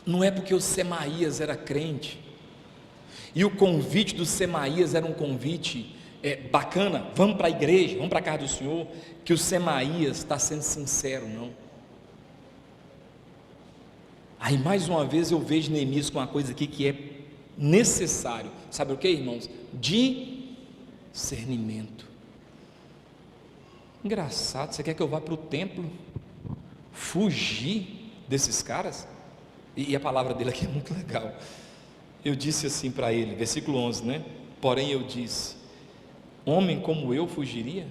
não é porque o Semaías era crente, e o convite do Semaías era um convite bacana, vamos para a igreja, vamos para a casa do Senhor, que o Semaías está sendo sincero, não. Aí mais uma vez eu vejo Neemias com uma coisa aqui que é necessário, sabe o que, irmãos? Discernimento. Engraçado, você quer que eu vá para o templo fugir desses caras? E a palavra dele aqui é muito legal. Eu disse assim para ele, versículo 11, né? Porém eu disse: homem como eu fugiria?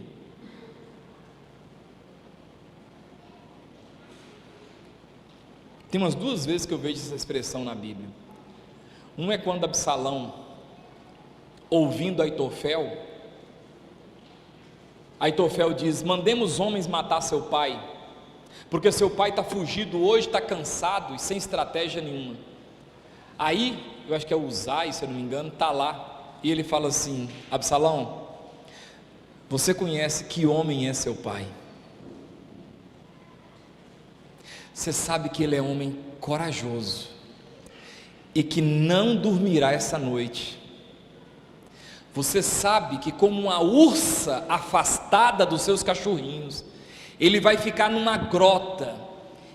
Tem umas 2 vezes que eu vejo essa expressão na Bíblia. Um é quando Absalão, ouvindo Aitofel diz: mandemos homens matar seu pai, porque seu pai está fugido hoje, está cansado e sem estratégia nenhuma. Aí, eu acho que é o Uzai, se eu não me engano, está lá, e ele fala assim: Absalão, você conhece que homem é seu pai? Você sabe que ele é homem corajoso, e que não dormirá essa noite. Você sabe que como uma ursa afastada dos seus cachorrinhos, ele vai ficar numa grota,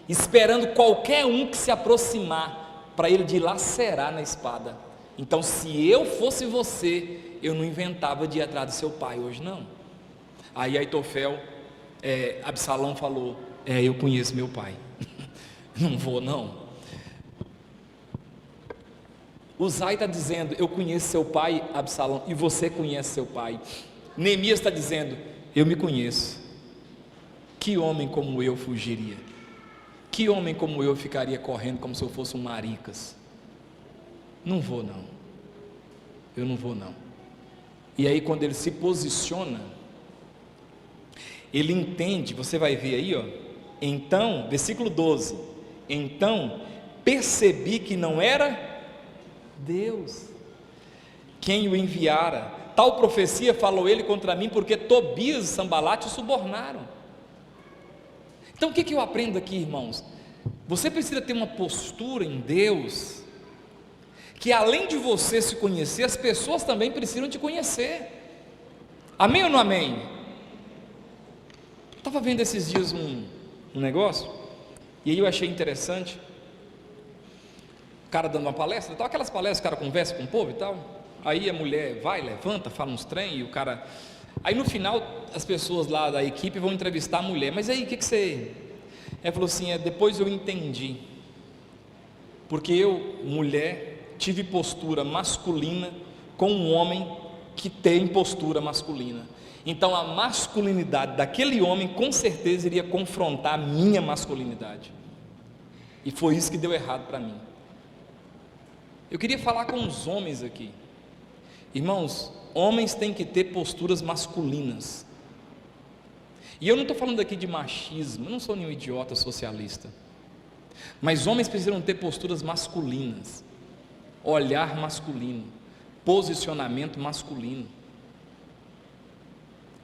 esperando qualquer um que se aproximar, para ele dilacerar na espada. Então se eu fosse você, eu não inventava de ir atrás do seu pai hoje não. Aí Absalão falou: eu conheço meu pai, não vou não. Uzai está dizendo: eu conheço seu pai, Absalão, e você conhece seu pai. Neemias está dizendo: eu me conheço. que homem como eu fugiria? Que homem como eu ficaria correndo como se eu fosse um maricas? Não vou não, eu não vou não. E aí quando ele se posiciona, ele entende, você vai ver aí, ó. Então, versículo 12, então percebi que não era Deus quem o enviara, tal profecia falou ele contra mim, porque Tobias e Sambalate o subornaram. Então o que eu aprendo aqui, irmãos? Você precisa ter uma postura em Deus, que além de você se conhecer, as pessoas também precisam te conhecer. Amém ou não amém? Estava vendo esses dias um negócio, e aí eu achei interessante, o cara dando uma palestra, tal, aquelas palestras, o cara conversa com o povo e tal, aí a mulher vai, levanta, fala uns trem, e o cara, aí no final, as pessoas lá da equipe vão entrevistar a mulher, mas aí, o que você, ela falou assim, depois eu entendi, porque eu, mulher, tive postura masculina com um homem que tem postura masculina, então a masculinidade daquele homem com certeza iria confrontar a minha masculinidade, e foi isso que deu errado para mim. Eu queria falar com os homens aqui, irmãos, homens têm que ter posturas masculinas, e eu não estou falando aqui de machismo, eu não sou nenhum idiota socialista, mas homens precisam ter posturas masculinas, olhar masculino, posicionamento masculino,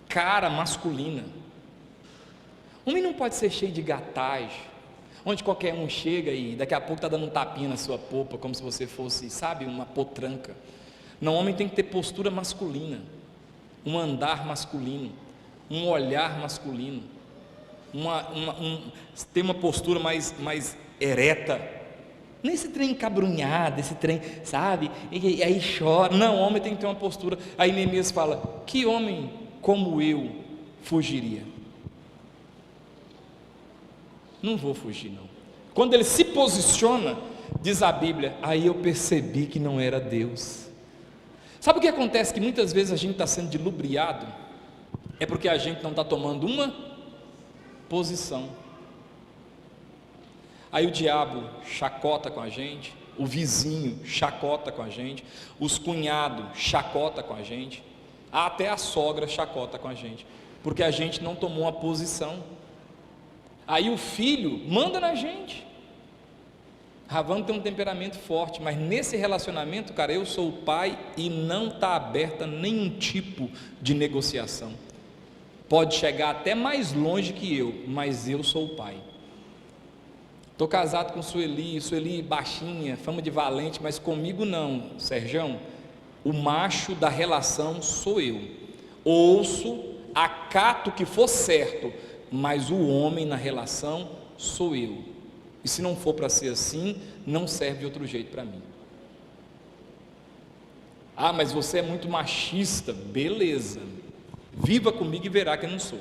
cara masculina. Homem não pode ser cheio de gatagem, onde qualquer um chega e daqui a pouco está dando um tapinha na sua polpa, como se você fosse, sabe, uma potranca. Não, homem tem que ter postura masculina, um andar masculino, um olhar masculino, ter uma postura mais ereta, não esse trem encabrunhado, esse trem, sabe, e aí chora. Não, homem tem que ter uma postura. Aí Neemias fala, que homem como eu fugiria? Não vou fugir não. Quando ele se posiciona, diz a Bíblia, aí eu percebi que não era Deus. Sabe o que acontece? Que muitas vezes a gente está sendo dilubriado, é porque a gente não está tomando uma posição. Aí o diabo chacota com a gente, o vizinho chacota com a gente, os cunhados chacota com a gente, até a sogra chacota com a gente, porque a gente não tomou uma posição. Aí o filho manda na gente. Ravano tem um temperamento forte, mas nesse relacionamento, cara, eu sou o pai e não está aberta nenhum tipo de negociação. Pode chegar até mais longe que eu, mas eu sou o pai. Estou casado com Sueli baixinha, fama de valente, mas comigo não, Serjão. O macho da relação sou eu. Ouço, acato o que for certo, mas o homem na relação sou eu. E se não for para ser assim, não serve de outro jeito para mim. Ah, mas você é muito machista. Beleza, viva comigo e verá que eu não sou.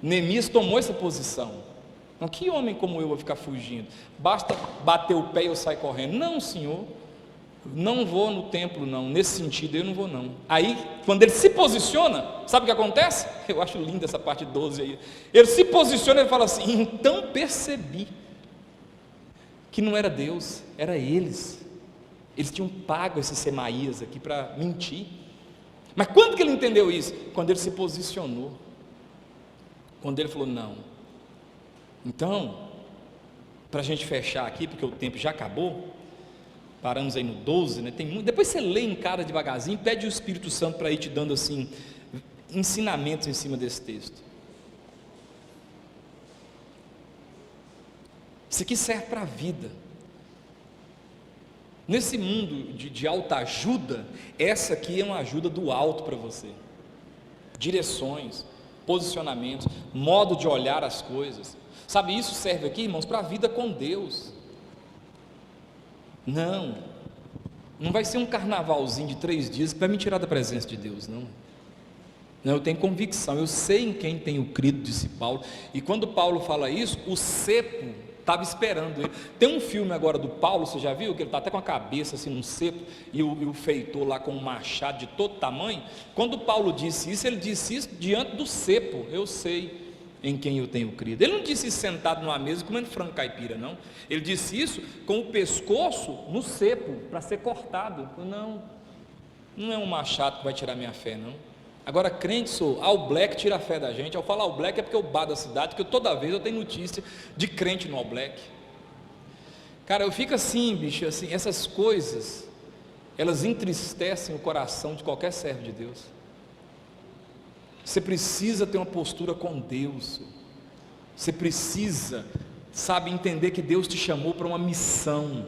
Neemias tomou essa posição. Não, que homem como eu vou ficar fugindo? Basta bater o pé e eu saio correndo. Não, senhor, não vou no templo não, nesse sentido eu não vou não. Aí, quando ele se posiciona, sabe o que acontece? Eu acho linda essa parte 12 aí. Ele se posiciona e fala assim, então percebi que não era Deus, era eles. Eles tinham pago esses Semaías aqui para mentir. Mas quando que ele entendeu isso? Quando ele se posicionou. Quando ele falou, não. Então, para a gente fechar aqui, porque o tempo já acabou, paramos aí no 12, né? Depois você lê em cara devagarzinho, pede o Espírito Santo para ir te dando assim, ensinamentos em cima desse texto. Isso aqui serve para a vida. Nesse mundo de autoajuda, essa aqui é uma ajuda do alto para você. Direções, posicionamentos, modo de olhar as coisas. Sabe, isso serve aqui, irmãos, para a vida com Deus. Não vai ser um carnavalzinho de 3 dias que vai me tirar da presença de Deus, não. Eu tenho convicção, eu sei em quem tenho crido, disse Paulo. E quando Paulo fala isso, o cepo estava esperando ele. Tem um filme agora do Paulo, você já viu? Que ele está até com a cabeça assim num cepo, e o feitor lá com um machado de todo tamanho. Quando Paulo disse isso, ele disse isso diante do cepo. Eu sei em quem eu tenho crido. Ele não disse isso sentado numa mesa comendo frango caipira, não. Ele disse isso com o pescoço no cepo, para ser cortado. Não é um machado que vai tirar minha fé, não. Agora, crente sou, All Black tira a fé da gente. Ao falar All Black é porque eu bado da cidade, porque toda vez eu tenho notícia de crente no All Black. Cara, eu fico assim, bicho, assim, essas coisas, elas entristecem o coração de qualquer servo de Deus. Você precisa ter uma postura com Deus. Você precisa, sabe, entender que Deus te chamou para uma missão,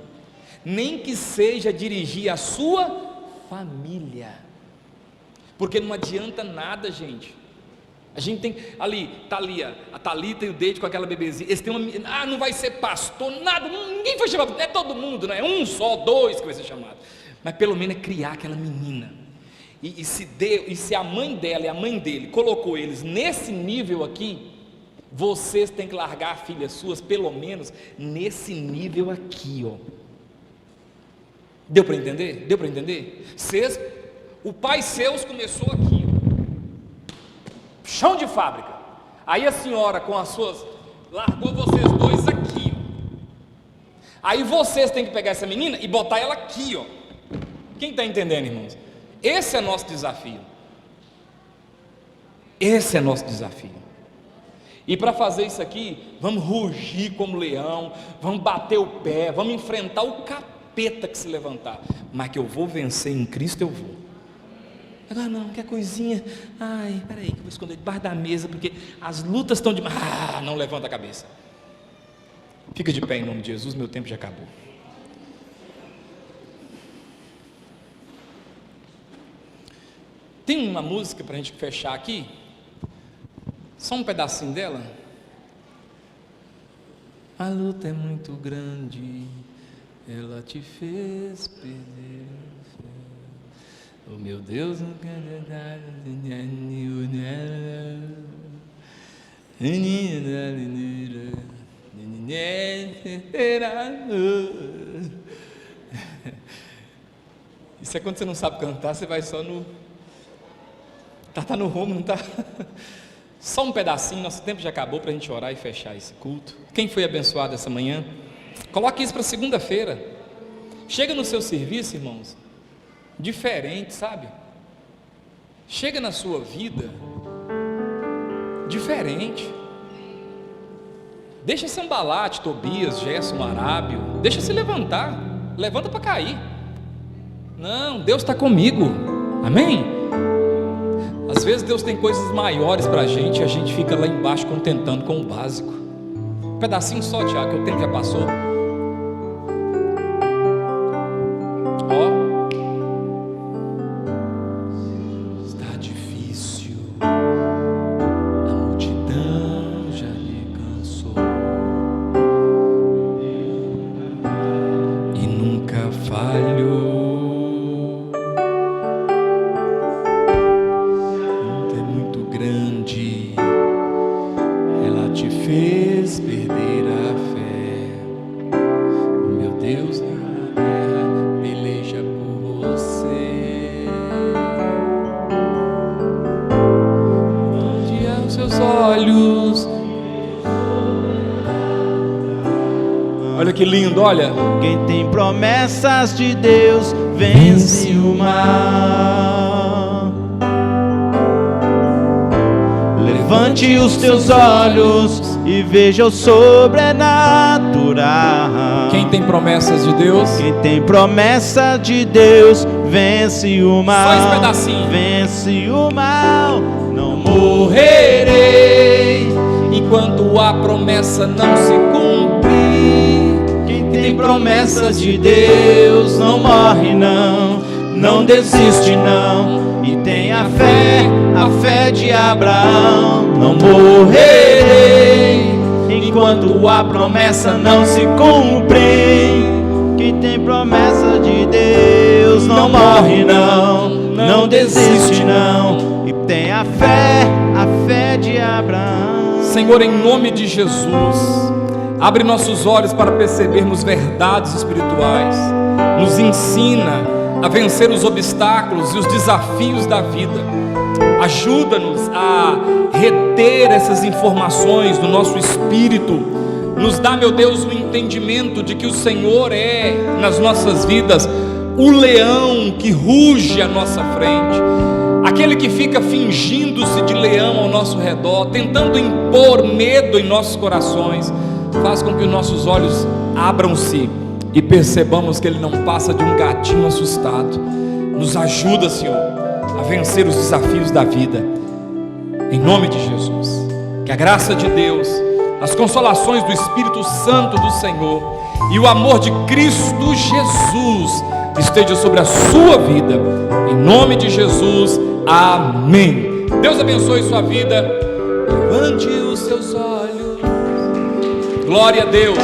nem que seja dirigir a sua família. Porque não adianta nada, gente. A gente tem ali, está ali a Thalita e o Deide com aquela bebezinha. Eles têm uma, não vai ser pastor, nada, ninguém foi chamado, é todo mundo, não é um só, dois que vai ser chamado. Mas pelo menos é criar aquela menina. E se a mãe dela e a mãe dele colocou eles nesse nível aqui, vocês têm que largar filhas suas, pelo menos nesse nível aqui, ó. Deu para entender? Deu para entender? O pai seus começou aqui, ó, chão de fábrica. Aí a senhora com as suas largou vocês dois aqui, ó. Aí vocês têm que pegar essa menina e botar ela aqui, ó. Quem está entendendo, irmãos? Esse é nosso desafio. Esse é nosso desafio. E para fazer isso aqui, vamos rugir como leão, vamos bater o pé, vamos enfrentar o capeta que se levantar. Mas que eu vou vencer em Cristo, eu vou. Agora não, quer coisinha, ai, peraí, que eu vou esconder debaixo da mesa, porque as lutas estão demais. Não levanta a cabeça. Fica de pé em nome de Jesus, meu tempo já acabou. Tem uma música para a gente fechar aqui, só um pedacinho dela. A luta é muito grande, ela te fez perder. Oh meu Deus, não quero dar. Isso é quando você não sabe cantar, você vai só no. Tá no rumo, não tá? Só um pedacinho, nosso tempo já acabou para a gente orar e fechar esse culto. Quem foi abençoado essa manhã? Coloque isso para segunda-feira. Chega no seu serviço, irmãos, diferente, sabe? Chega na sua vida diferente. Deixa Sambalate, Tobias, Gerson, Arábio, deixa se levantar, levanta para cair. Não, Deus está comigo, amém? Às vezes Deus tem coisas maiores para a gente e a gente fica lá embaixo contentando com o básico. Um pedacinho só, Tiago, que o tempo já passou. Está difícil, a multidão já lhe cansou e nunca falhou. Ela te fez perder a fé. O meu Deus na terra peleja por você. Onde há os seus olhos? Olha que lindo, olha. Quem tem promessas de Deus vence o mal. Levante os teus olhos e veja o sobrenatural. Quem tem promessas de Deus? Quem tem promessa de Deus vence o mal. Só esse pedacinho. Vence o mal. Não morrerei enquanto a promessa não se cumprir. Quem tem promessas de Deus não morre não, não desiste não. E tem a fé de Abraão. Não morrerei enquanto a promessa não se cumprir. Quem tem promessa de Deus não morre não, não desiste não. E tem a fé de Abraão. Senhor, em nome de Jesus, Abre nossos olhos para percebermos verdades espirituais. Nos ensina a vencer os obstáculos e os desafios da vida. Ajuda-nos a reter essas informações no nosso espírito. Nos dá, meu Deus, o entendimento de que o Senhor é, nas nossas vidas, o leão que ruge à nossa frente, aquele que fica fingindo-se de leão ao nosso redor, tentando impor medo em nossos corações. Faz com que os nossos olhos abram-se e percebamos que Ele não passa de um gatinho assustado. Nos ajuda, Senhor, a vencer os desafios da vida, em nome de Jesus. Que a graça de Deus, as consolações do Espírito Santo do Senhor e o amor de Cristo Jesus esteja sobre a sua vida, em nome de Jesus, amém. Deus abençoe sua vida. Levante os seus olhos, glória a Deus.